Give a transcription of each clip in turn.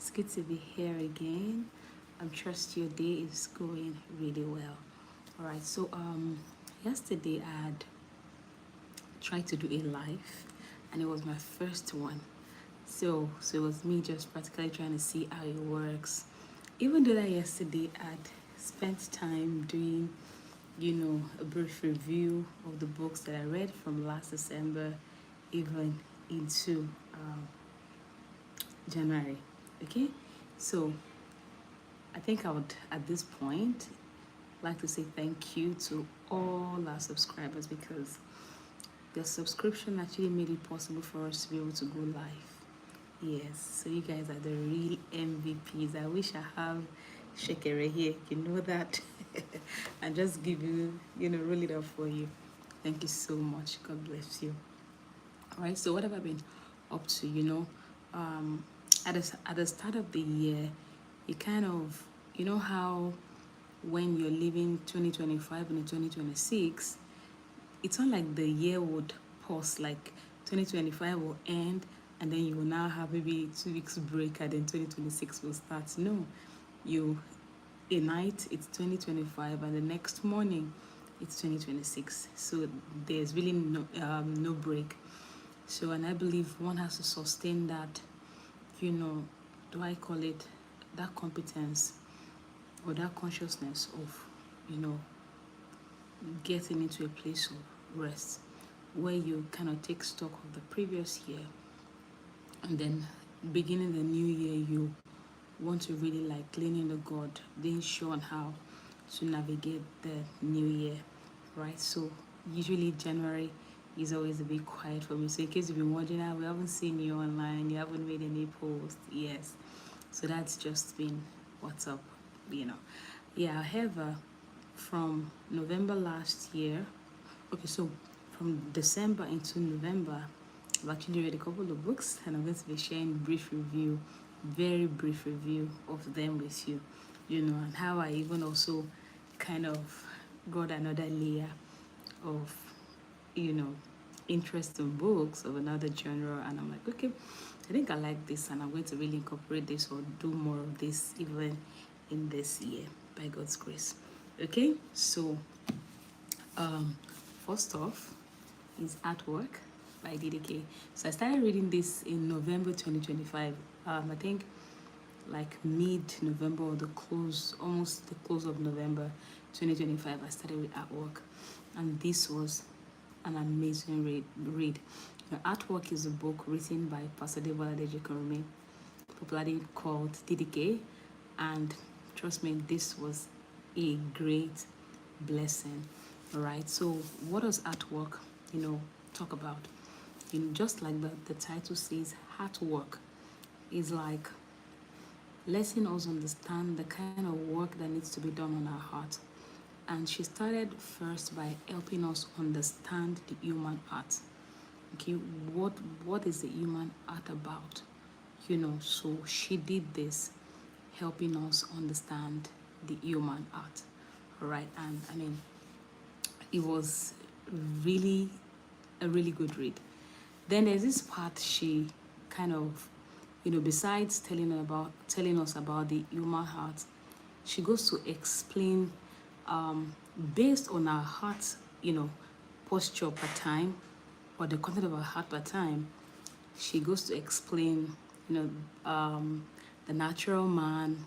It's good to be here again. I trust your day is going really well. All right, so yesterday I had tried to do a live, and it was my first one. So it was me just practically trying to see how it works. Even though that yesterday I'd spent time doing, a brief review of the books that I read from last December, even into January. Okay, so I think I would at this point like to say thank you to all our subscribers because your subscription actually made it possible for us to be able to go live. Yes, so you guys are the real MVPs. I wish I have Shekere here, you know that, and just give you, roll it up for you. Thank you so much. God bless you. All right, so what have I been up to? At the start of the year, you kind of, how when you're leaving 2025 and 2026, it's not like the year would pause, like 2025 will end and then you will now have maybe 2 weeks break and then 2026 will start. No, you a night it's 2025 and the next morning it's 2026. So there's really no break. So, and I believe one has to sustain that, do I call it that competence or that consciousness of, you know, getting into a place of rest where you kind of take stock of the previous year and then beginning the new year, you want to really like lean into God, being sure on how to navigate the new year, right? So, usually January is always a bit quiet for me. So, in case you've been wondering, we haven't seen you online, you haven't made any posts, yes. So, that's just been what's up, Yeah, however, from November last year, okay, so from December into November, I've actually read a couple of books and I'm going to be sharing very brief review of them with you, and how I even also kind of got another layer of, you know, interest in books of another genre. And I'm like, okay, I think I like this and I'm going to really incorporate this or do more of this even in this year by God's grace. Okay, so um, first off is Artwork by DDK. So I started reading this in November 2025. I think like mid-November or almost the close of November 2025, I started with Artwork. And this was an amazing read. Artwork is a book written by Pastor Deborah Kurumi, popularly called DDK. And trust me, this was a great blessing. All right. So what does Artwork, talk about? Just like the title says, Artwork is like letting us understand the kind of work that needs to be done on our heart. And she started first by helping us understand the human heart. Okay, what is the human heart about? So she did this, helping us understand the human heart. All right, and I mean, it was really a really good read. Then there's this part she kind of, besides telling us about the human heart, she goes to explain, based on our heart, posture per time, or the content of our heart per time. She goes to explain, the natural man,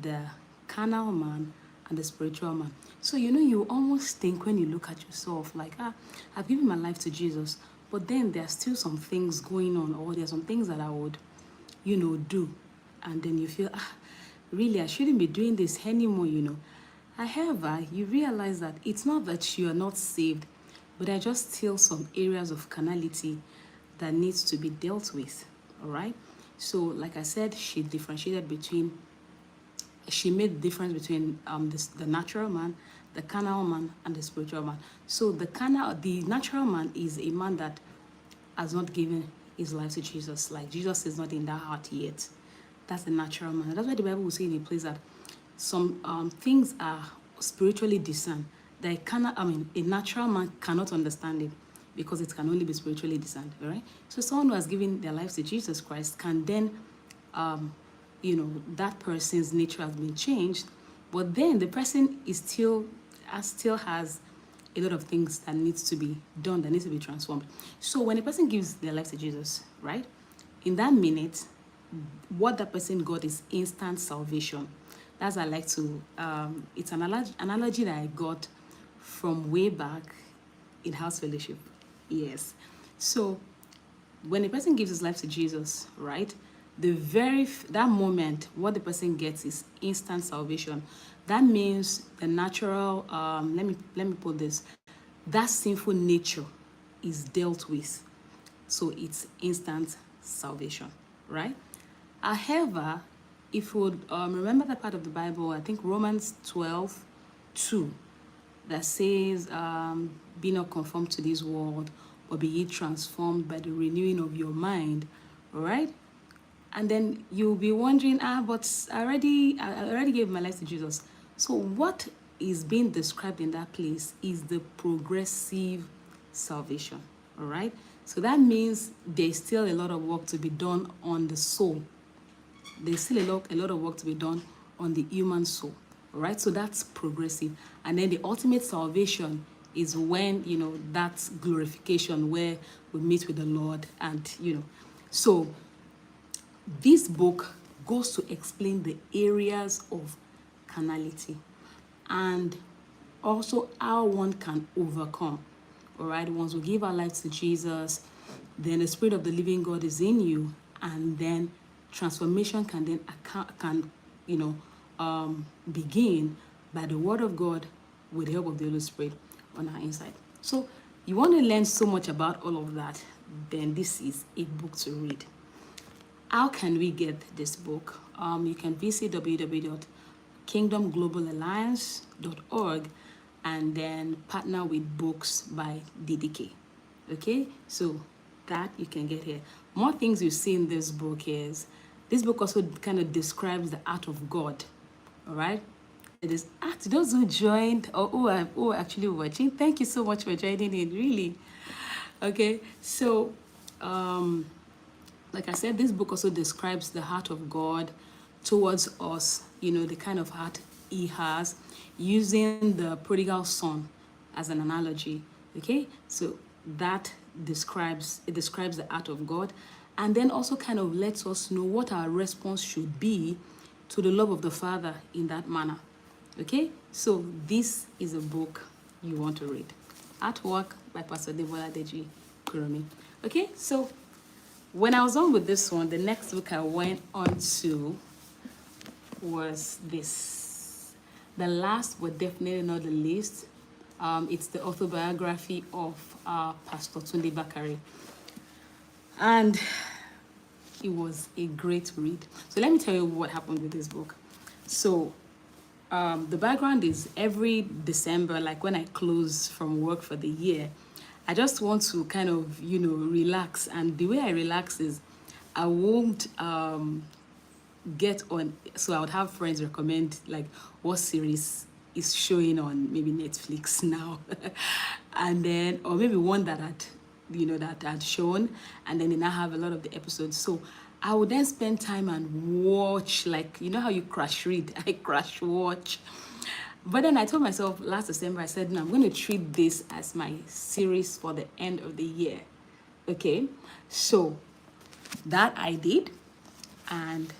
the carnal man, and the spiritual man. So, you almost think when you look at yourself, like, I've given my life to Jesus, but then there are still some things going on, or there are some things that I would, do. And then you feel, really, I shouldn't be doing this anymore. However, you realize that it's not that you are not saved, but there are just still some areas of carnality that needs to be dealt with. All right. So, like I said, she made the difference between the natural man, the carnal man, and the spiritual man. So the natural man is a man that has not given his life to Jesus. Like Jesus is not in that heart yet. That's the natural man. That's why the Bible will say in a place that some things are spiritually discerned. That a natural man cannot understand it because it can only be spiritually discerned. All right. So someone who has given their life to Jesus Christ can then that person's nature has been changed, but then the person is still has a lot of things that needs to be done, that needs to be transformed. So when a person gives their life to Jesus, right, in that minute, what that person got is instant salvation. That's I like to. It's an analogy that I got from way back in house fellowship. Yes. So when a person gives his life to Jesus, right, that moment, what the person gets is instant salvation. That means the natural. Let me put this. That sinful nature is dealt with, so it's instant salvation, right? However, if you would remember that part of the Bible, I think Romans 12:2, that says, be not conformed to this world, but be ye transformed by the renewing of your mind, all right? And then you'll be wondering, but I already gave my life to Jesus. So what is being described in that place is the progressive salvation, all right? So that means there's still a lot of work to be done on the soul. There's still a lot of work to be done on the human soul, all right? So that's progressive. And then the ultimate salvation is when, that's glorification, where we meet with the Lord. And, so this book goes to explain the areas of carnality and also how one can overcome. All right, once we give our lives to Jesus, then the Spirit of the living God is in you, and then transformation can begin by the Word of God with the help of the Holy Spirit on our inside. So you want to learn so much about all of that, then this is a book to read. How can we get this book? You can visit www.kingdomglobalalliance.org and then partner with books by DDK. Okay, so that you can get here. More things you see in this book is, this book also kind of describes the art of God. All right, it is art. Those who joined or who are actually watching, thank you so much for joining in, really. Okay, so like I said, this book also describes the heart of God towards us, the kind of heart he has, using the prodigal son as an analogy. Okay, so that describes the heart of God, and then also kind of lets us know what our response should be to the love of the Father in that manner. Okay, so this is a book you want to read. Artwork by Pastor Debola Deji Kuromi. Okay, so when I was on with this one, the next book I went on to was this. The last, but definitely not the least. It's the autobiography of Pastor Tunde Bakare. And it was a great read. So let me tell you what happened with this book. So the background is, every December, like when I close from work for the year, I just want to kind of, relax. And the way I relax is I won't get on. So I would have friends recommend like what series is showing on maybe Netflix now. And then, or maybe one that had shown, and then they now have a lot of the episodes. So I would then spend time and watch, like, how you crash read, I crash watch. But then I told myself last December, I said, no, I'm going to treat this as my series for the end of the year. Okay, so that I did, and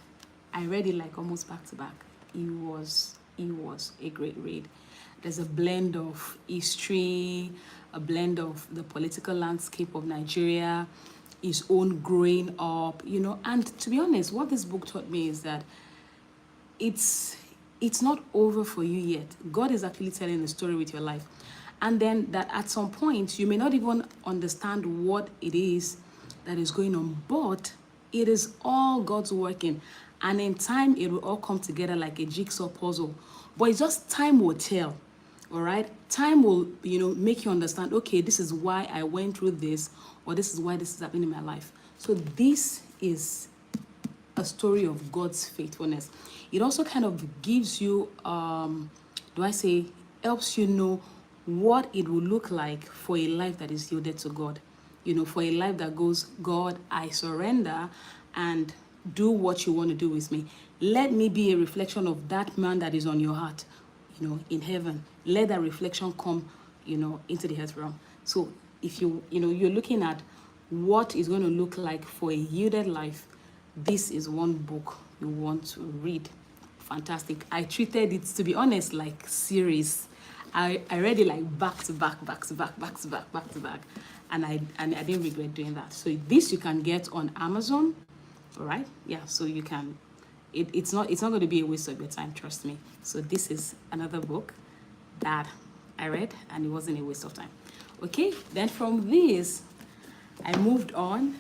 I read it like almost back to back. It was a great read. There's a blend of history, a blend of the political landscape of Nigeria, his own growing up, and to be honest, what this book taught me is that it's not over for you yet. God is actually telling a story with your life. And then that at some point, you may not even understand what it is that is going on, but it is all God's working. And in time, it will all come together like a jigsaw puzzle. But it's just time will tell, all right? Time will, make you understand, okay, this is why I went through this, or this is why this is happening in my life. So this is a story of God's faithfulness. It also kind of gives you, helps you know what it will look like for a life that is yielded to God. For a life that goes, God, I surrender, and do what you want to do with me. Let me be a reflection of that man that is on your heart, in heaven. Let that reflection come, into the earth realm. So if you're looking at what is going to look like for a yielded life, this is one book you want to read. Fantastic. I treated it, to be honest, like series. I read it like back to back, back to back, back to back, back to back. And I didn't regret doing that. So this you can get on Amazon. All right. Yeah. So you can, it's not going to be a waste of your time. Trust me. So this is another book that I read and it wasn't a waste of time. Okay. Then from this, I moved on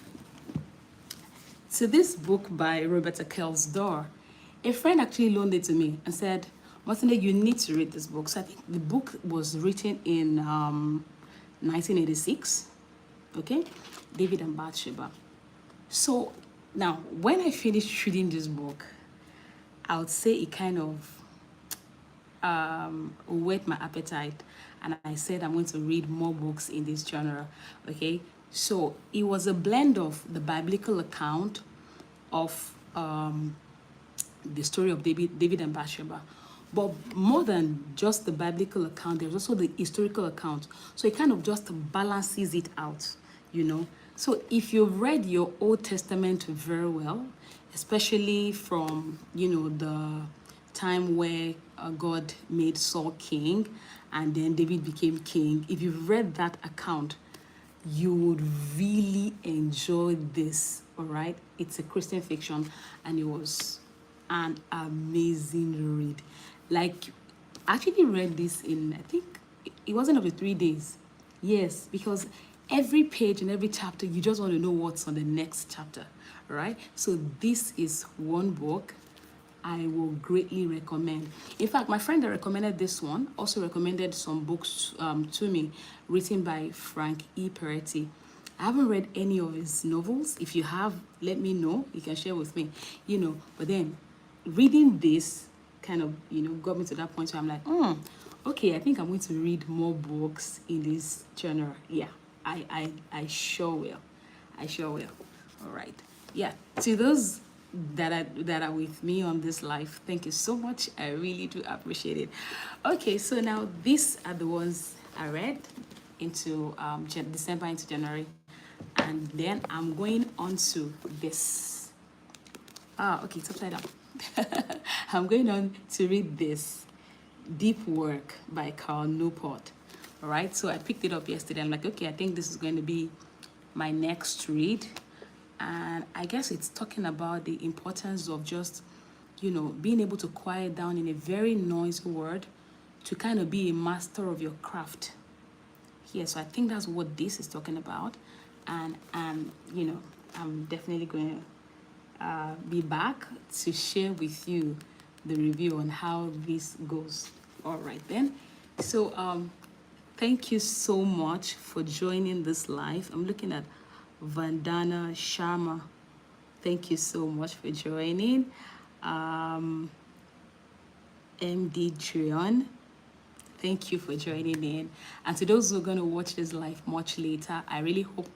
to this book by Roberta Kelsdor. A friend actually loaned it to me and said, Martinez, you need to read this book. So I think the book was written in 1986. Okay. David and Bathsheba. So now, when I finished reading this book, I would say it kind of whet my appetite, and I said I'm going to read more books in this genre. Okay, so it was a blend of the biblical account of the story of David and Bathsheba, but more than just the biblical account, there's also the historical account. So it kind of just balances it out, So if you've read your Old Testament very well, especially from, the time where God made Saul king and then David became king, if you've read that account, you would really enjoy this, all right? It's a Christian fiction and it was an amazing read. Like, I actually read this in, I think, it wasn't over 3 days. Yes, because every page and every chapter, you just want to know what's on the next chapter, right? So this is one book I will greatly recommend. In fact, my friend that recommended this one also recommended some books to me written by Frank E. Peretti. I haven't read any of his novels. If you have, let me know. You can share with me, But then reading this kind of, got me to that point where I'm like, okay, I think I'm going to read more books in this genre. Yeah, I sure will. I sure will. All right. Yeah, to those that are with me on this live, thank you so much. I really do appreciate it. Okay, so now these are the ones I read into December into January, and then I'm going on to this. Okay, it's upside down. I'm going on to read this Deep Work by Carl Newport. All right, so I picked it up yesterday. I'm like, okay, I think this is going to be my next read. And I guess it's talking about the importance of just, being able to quiet down in a very noisy world to kind of be a master of your craft. Yeah, so I think that's what this is talking about. And, I'm definitely going to be back to share with you the review on how this goes. All right, then. So, thank you so much for joining this live. I'm looking at Vandana Sharma. Thank you so much for joining. MD Trion, thank you for joining in. And to those who are going to watch this live much later, I really hope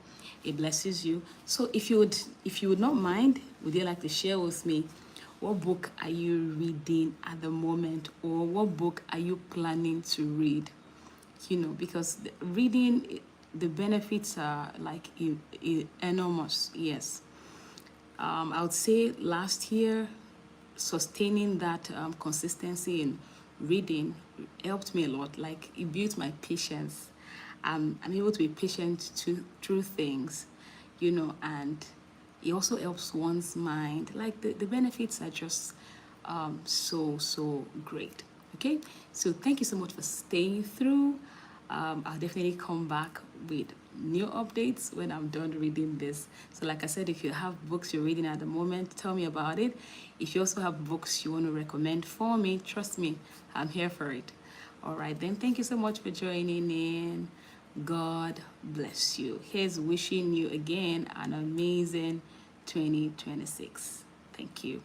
it blesses you. So if you would not mind, would you like to share with me what book are you reading at the moment, or what book are you planning to read? Because reading, the benefits are like enormous. Yes. I would say last year, sustaining that consistency in reading helped me a lot. Like, it built my patience. I'm able to be patient through things, and it also helps one's mind. Like, the benefits are just so great. Okay, so thank you so much for staying through. I'll definitely come back with new updates when I'm done reading this. So like I said, if you have books you're reading at the moment, tell me about it. If you also have books you want to recommend for me, trust me, I'm here for it. All right, then, thank you so much for joining in. God bless you. Here's wishing you again an amazing 2026. Thank you.